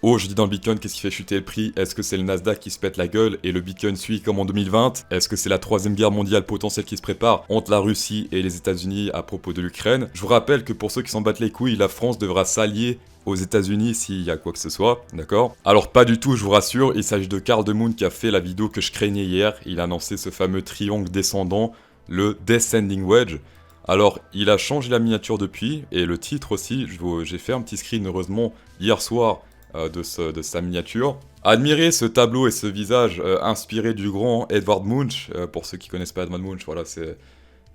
Aujourd'hui dans le Bitcoin, qu'est-ce qui fait chuter le prix? Est-ce que c'est le Nasdaq qui se pète la gueule et le Bitcoin suit comme en 2020? Est-ce que c'est la troisième guerre mondiale potentielle qui se prépare entre la Russie et les États-Unis à propos de l'Ukraine? Je vous rappelle que pour ceux qui s'en battent les couilles, la France devra s'allier aux États-Unis s'il y a quoi que ce soit, d'accord? Alors pas du tout, je vous rassure, il s'agit de Carl de Moon qui a fait la vidéo que je craignais hier. Il a annoncé ce fameux triangle descendant, le Descending Wedge. Alors, il a changé la miniature depuis, et le titre aussi, j'ai fait un petit screen heureusement hier soir de sa miniature. Admirez ce tableau et ce visage inspiré du grand Edvard Munch. Pour ceux qui connaissent pas Edvard Munch, voilà, c'est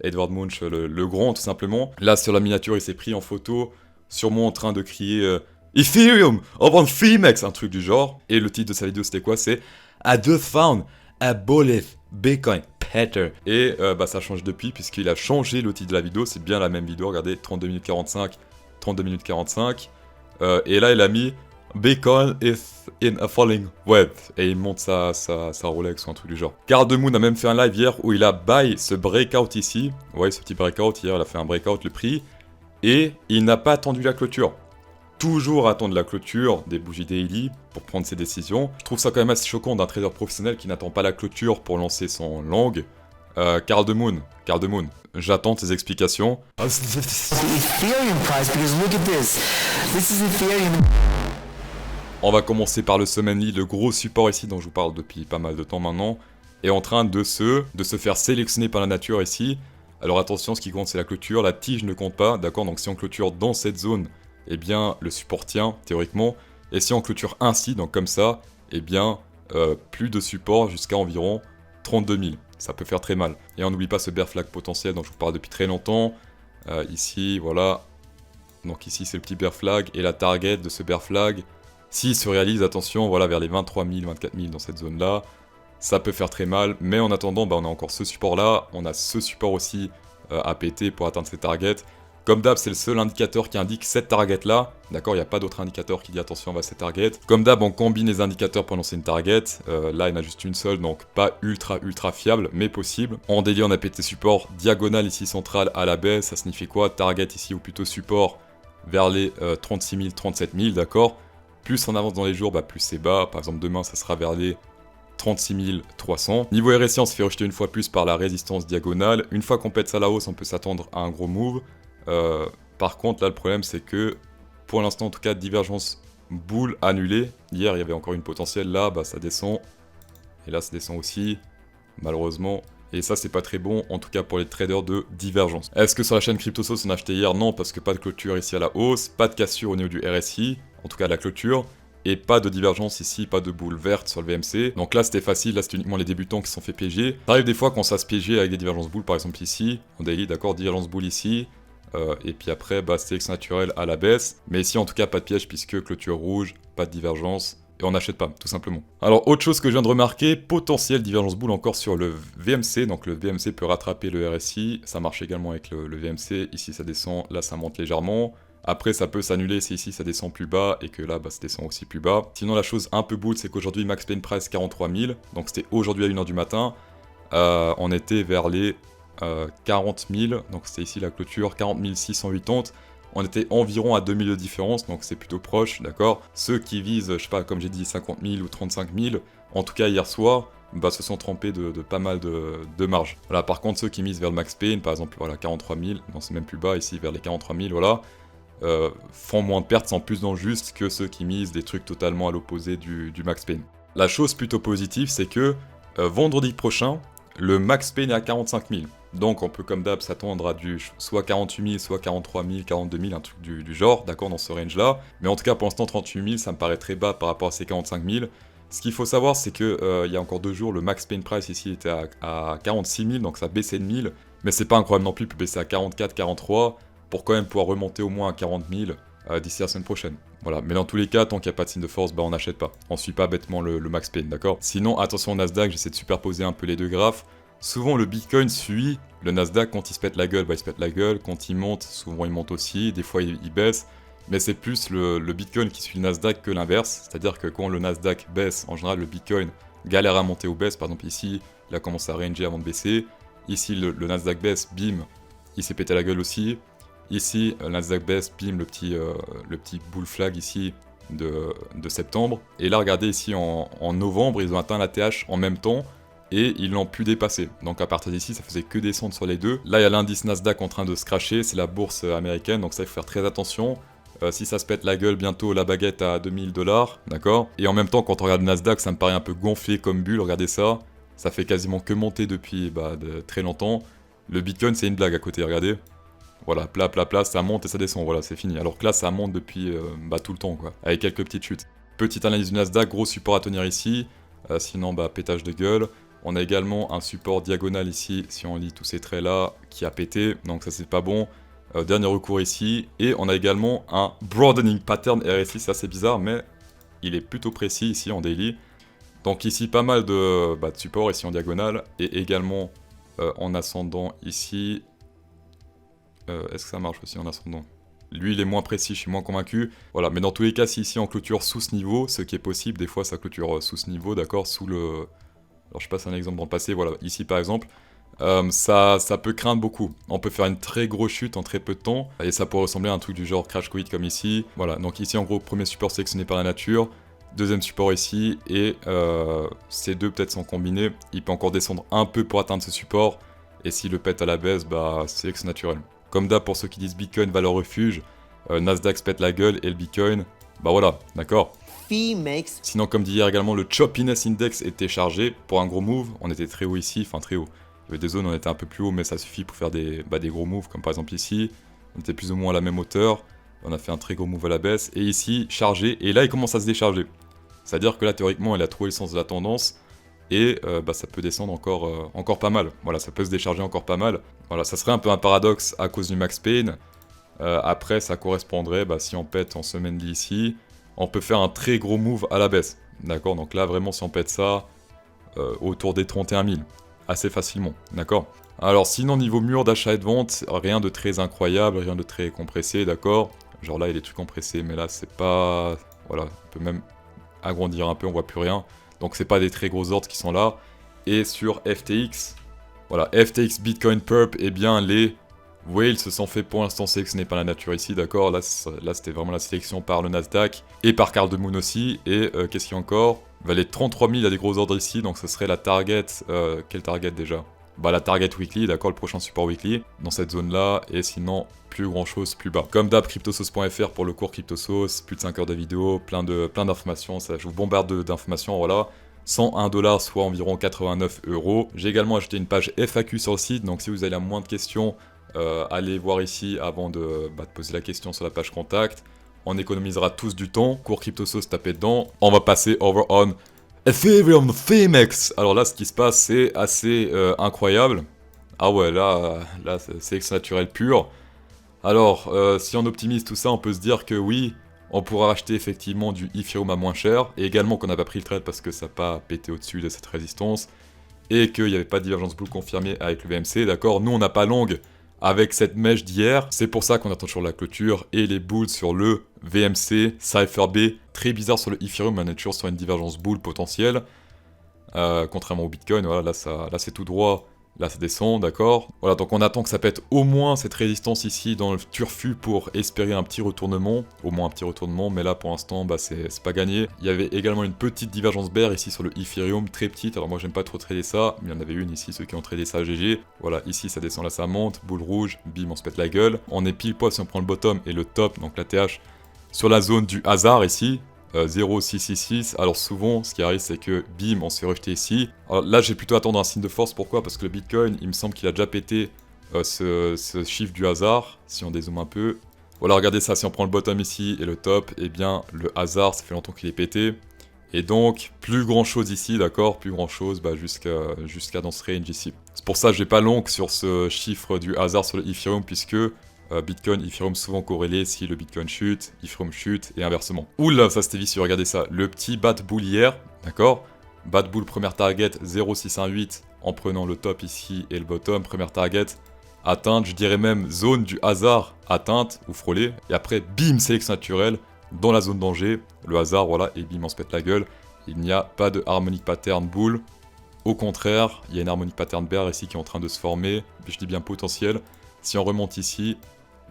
Edvard Munch le grand tout simplement. Là sur la miniature, il s'est pris en photo, sûrement en train de crier Ethereum, avant Freemax, un truc du genre. Et le titre de sa vidéo c'était quoi? C'est I just found a bullet Bitcoin Peter. Et ça change depuis puisqu'il a changé le titre de la vidéo. C'est bien la même vidéo, regardez, 32 minutes 45, 32 minutes 45. Et là il a mis Bitcoin is in a falling wedge. Et il monte sa Rolex ou un truc du genre. Carl de Moon a même fait un live hier où il a buy ce breakout ici. Vous voyez ce petit breakout, hier il a fait un breakout, le prix. Et il n'a pas attendu la clôture. Toujours attendre la clôture des bougies daily pour prendre ses décisions. Je trouve ça quand même assez choquant d'un trader professionnel qui n'attend pas la clôture pour lancer son long. Carl de Moon, j'attends tes explications. Ethereum price, because look at this. This is Ethereum. On va commencer par le Summonly, le gros support ici dont je vous parle depuis pas mal de temps maintenant, est en train de se faire sélectionner par la nature ici. Alors attention, ce qui compte c'est la clôture, la tige ne compte pas, d'accord? Donc si on clôture dans cette zone, eh bien le support tient théoriquement. Et si on clôture ainsi, donc comme ça, eh bien plus de support jusqu'à environ 32 000. Ça peut faire très mal. Et on n'oublie pas ce bear flag potentiel dont je vous parle depuis très longtemps. Ici, voilà. Donc ici c'est le petit bear flag et la target de ce bear flag. S'il se réalise, attention, voilà, vers les 23 000, 24 000 dans cette zone-là, ça peut faire très mal. Mais en attendant, on a encore ce support-là, on a ce support aussi à péter pour atteindre ces targets. Comme d'hab, c'est le seul indicateur qui indique cette target-là. D'accord, il n'y a pas d'autre indicateur qui dit attention, on va à cette target. Comme d'hab, on combine les indicateurs pour lancer une target. Là, il y en a juste une seule, donc pas ultra fiable, mais possible. En daily, on a pété support diagonal ici central à la baisse. Ça signifie quoi? Target ici, ou plutôt support vers les 36 000, 37 000, d'accord? Plus on avance dans les jours, plus c'est bas. Par exemple, demain, ça sera vers les 36 300. Niveau RSI, on se fait rejeter une fois plus par la résistance diagonale. Une fois qu'on pète ça à la hausse, on peut s'attendre à un gros move. Par contre, là, le problème, c'est que, pour l'instant, en tout cas, divergence boule annulée. Hier, il y avait encore une potentielle. Là, ça descend. Et là, ça descend aussi, malheureusement. Et ça, c'est pas très bon, en tout cas pour les traders de divergence. Est-ce que sur la chaîne CryptoSauce, on a acheté hier? Non, parce que pas de clôture ici à la hausse, pas de cassure au niveau du RSI, en tout cas la clôture, et pas de divergence ici, pas de boule verte sur le VMC. Donc là, c'était facile, là, c'était uniquement les débutants qui se sont fait piéger. Ça arrive des fois qu'on se piéger avec des divergences boules, par exemple ici, en daily, d'accord, divergence boule ici, et puis après, sélection naturelle à la baisse. Mais ici, en tout cas, pas de piège, puisque clôture rouge, pas de divergence, et on n'achète pas, tout simplement. Alors, autre chose que je viens de remarquer, potentiel divergence boule encore sur le VMC. Donc le VMC peut rattraper le RSI, ça marche également avec le VMC. Ici, ça descend, là, ça monte légèrement. Après, ça peut s'annuler si ici, ça descend plus bas, et que là, ça descend aussi plus bas. Sinon, la chose un peu boule, c'est qu'aujourd'hui, Max Pain Price 43 000. Donc c'était aujourd'hui à 1h du matin. On était vers les 40 000, donc c'était ici la clôture, 40 680. On était environ à 2000 de différence, donc c'est plutôt proche, d'accord? Ceux qui visent, je sais pas, comme j'ai dit, 50 000 ou 35 000, en tout cas hier soir, se sont trempés de pas mal de marge. Voilà, par contre, ceux qui misent vers le Max Pain, par exemple, voilà, 43 000, non, c'est même plus bas, ici, vers les 43 000, voilà, font moins de pertes, sans plus dans le juste que ceux qui misent des trucs totalement à l'opposé du Max Pain. La chose plutôt positive, c'est que vendredi prochain, le Max Pain est à 45 000. Donc on peut comme d'hab s'attendre à du soit 48 000, soit 43 000, 42 000, un truc du genre, d'accord, dans ce range-là. Mais en tout cas, pour l'instant, 38 000, ça me paraît très bas par rapport à ces 45 000. Ce qu'il faut savoir, c'est que il y a encore 2 jours, le Max Pain Price ici était à 46 000, donc ça baissait de 1000. Mais c'est pas incroyable non plus, il peut baisser à 44, 43, pour quand même pouvoir remonter au moins à 40 000 d'ici la semaine prochaine. Voilà, mais dans tous les cas, tant qu'il n'y a pas de signe de force, on n'achète pas. On suit pas bêtement le Max Pain, d'accord? Sinon, attention au Nasdaq, j'essaie de superposer un peu les deux graphes. Souvent, le Bitcoin suit le Nasdaq. Quand il se pète la gueule, il se pète la gueule. Quand il monte, souvent il monte aussi. Des fois, il baisse. Mais c'est plus le Bitcoin qui suit le Nasdaq que l'inverse. C'est-à-dire que quand le Nasdaq baisse, en général, le Bitcoin galère à monter ou baisse. Par exemple, ici, il a commencé à ranger avant de baisser. Ici, le Nasdaq baisse, bim, il s'est pété la gueule aussi. Ici, le Nasdaq baisse, bim, le petit bull flag ici, de septembre. Et là, regardez ici, en novembre, ils ont atteint la TH en même temps, et ils l'ont pu dépasser. Donc à partir d'ici, ça faisait que descendre sur les deux. Là, il y a l'indice Nasdaq en train de se crasher, c'est la bourse américaine, donc ça, il faut faire très attention. Si ça se pète la gueule, bientôt la baguette à 2000$, d'accord. Et en même temps, quand on regarde le Nasdaq, ça me paraît un peu gonflé comme bulle, regardez ça. Ça fait quasiment que monter depuis de très longtemps. Le Bitcoin, c'est une blague à côté, regardez. Voilà, plat, ça monte et ça descend, voilà, c'est fini. Alors que là, ça monte depuis tout le temps, quoi, avec quelques petites chutes. Petite analyse du Nasdaq, gros support à tenir ici. Sinon, pétage de gueule. On a également un support diagonal ici, si on lit tous ces traits-là, qui a pété, donc ça c'est pas bon. Dernier recours ici, et on a également un broadening pattern RSI, ça c'est bizarre, mais il est plutôt précis ici en daily. Donc ici pas mal de supports ici en diagonale, et également en ascendant ici. Est-ce que ça marche aussi en ascendant? Lui il est moins précis, je suis moins convaincu. Voilà, mais dans tous les cas, si ici on clôture sous ce niveau, ce qui est possible, des fois ça clôture sous ce niveau, d'accord, sous le... Alors je passe un exemple dans le passé, voilà, ici par exemple, ça peut craindre beaucoup. On peut faire une très grosse chute en très peu de temps, et ça pourrait ressembler à un truc du genre crash quit comme ici. Voilà, donc ici en gros, premier support sélectionné par la nature, deuxième support ici, et ces deux peut-être sont combinés. Il peut encore descendre un peu pour atteindre ce support, et s'il le pète à la baisse, c'est naturel. Comme d'hab pour ceux qui disent Bitcoin valeur refuge, Nasdaq se pète la gueule, et le Bitcoin, voilà, d'accord. Sinon, comme dit hier également, le Choppiness Index était chargé pour un gros move. On était très haut ici, enfin très haut. Il y avait des zones où on était un peu plus haut, mais ça suffit pour faire des gros moves, comme par exemple ici. On était plus ou moins à la même hauteur. On a fait un très gros move à la baisse. Et ici, chargé. Et là, il commence à se décharger. C'est-à-dire que là, théoriquement, il a trouvé le sens de la tendance. Et ça peut descendre encore pas mal. Voilà, ça peut se décharger encore pas mal. Voilà, ça serait un peu un paradoxe à cause du max pain. Après, ça correspondrait, si on pète en semaine ici, on peut faire un très gros move à la baisse. D'accord, donc là vraiment si on pète ça, autour des 31 000, assez facilement, d'accord. Alors sinon niveau mur d'achat et de vente, rien de très incroyable, rien de très compressé, d'accord. Genre là il est tout compressé, mais là c'est pas... Voilà, on peut même agrandir un peu, on voit plus rien. Donc c'est pas des très gros ordres qui sont là. Et sur FTX, voilà, FTX Bitcoin Perp, eh bien les... whales se sont fait pour l'instant sélectionner par la nature ici, d'accord. Là c'était vraiment la sélection par le Nasdaq et par Carl de Moon aussi. Et qu'est-ce qu'il y a encore? Les 33 000, il y a des gros ordres ici, donc ce serait la target. Quelle target déjà? La target weekly, d'accord, le prochain support weekly, dans cette zone-là, et sinon, plus grand-chose plus bas. Comme d'hab, cryptosauce.fr pour le cours CryptoSauce, plus de 5 heures de vidéo, plein d'informations, ça je vous bombarde d'informations, voilà. 101$, soit environ 89 €. J'ai également ajouté une page FAQ sur le site, donc si vous avez la moindre question, allez voir ici avant de poser la question sur la page contact. On économisera tous du temps. Cours CryptoSauce, tapez dedans. On va passer over on Ethereum Phemex. Alors là, ce qui se passe, c'est assez incroyable. Ah ouais, là c'est sélection naturelle pure. Alors, si on optimise tout ça, on peut se dire que oui, on pourra acheter effectivement du Ethereum à moins cher. Et également qu'on n'a pas pris le trade parce que ça n'a pas pété au-dessus de cette résistance. Et qu'il n'y avait pas de divergence bull confirmée avec le VMC, d'accord. Nous, on n'a pas longue avec cette mèche d'hier. C'est pour ça qu'on attend toujours la clôture et les bulls sur le VMC, Cypher B. Très bizarre sur le Ethereum, on est toujours sur une divergence bull potentielle. Contrairement au Bitcoin, voilà, là c'est tout droit, là ça descend, d'accord. Voilà, donc on attend que ça pète au moins cette résistance ici dans le turfu pour espérer un petit retournement. Au moins un petit retournement, mais là pour l'instant, c'est pas gagné. Il y avait également une petite divergence bear ici sur le Ethereum, très petite. Alors moi j'aime pas trop trader ça, mais il y en avait une ici, ceux qui ont tradé ça GG. Voilà, ici ça descend, là ça monte, boule rouge, bim, on se pète la gueule. On est pile poil si on prend le bottom et le top, donc la TH, sur la zone du hasard ici. 0,666, alors souvent ce qui arrive c'est que bim on se fait rejeter ici. Alors là j'ai plutôt attendre un signe de force, pourquoi? Parce que le Bitcoin il me semble qu'il a déjà pété ce chiffre du hasard, si on dézoome un peu. Voilà, regardez ça, si on prend le bottom ici et le top, eh bien le hasard ça fait longtemps qu'il est pété. Et donc plus grand chose ici, d'accord, plus grand chose jusqu'à dans ce range ici. C'est pour ça que j'ai pas long sur ce chiffre du hasard sur le Ethereum, puisque Bitcoin, Ethereum souvent corrélé, si le Bitcoin chute, Ethereum chute, et inversement. Oula, ça c'était vicieux, regardez ça. Le petit bat bull hier, d'accord. Bat bull première target 0,618 en prenant le top ici et le bottom, première target atteinte, je dirais même zone du hasard atteinte ou frôlée. Et après, bim, sélection naturelle dans la zone danger, le hasard, voilà, et bim, on se pète la gueule. Il n'y a pas de harmonic pattern bull. Au contraire, il y a une harmonic pattern bear ici qui est en train de se former, je dis bien potentiel. Si on remonte ici,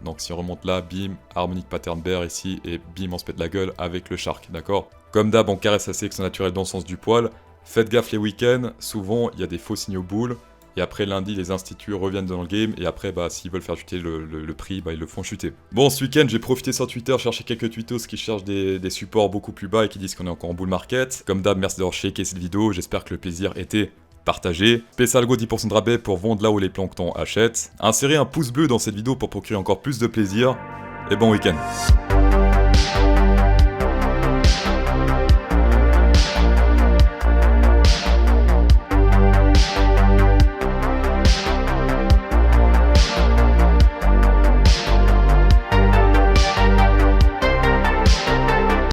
Donc si on remonte là, bim, harmonique pattern bear ici, et bim, on se pète la gueule avec le shark, d'accord? Comme d'hab, on caresse la sélection naturelle dans le sens du poil. Faites gaffe les week-ends, souvent il y a des faux signaux boules. Et après lundi, les instituts reviennent dans le game. Et après, bah, s'ils veulent faire chuter le prix, bah, ils le font chuter. Bon, ce week-end, j'ai profité sur Twitter, chercher quelques tweetos qui cherchent des supports beaucoup plus bas et qui disent qu'on est encore en bull market. Comme d'hab, merci d'avoir shaké cette vidéo. J'espère que le plaisir était partagé. Spécial go 10% de rabais pour vendre là où les planctons achètent. Insérez un pouce bleu dans cette vidéo pour procurer encore plus de plaisir. Et bon week-end.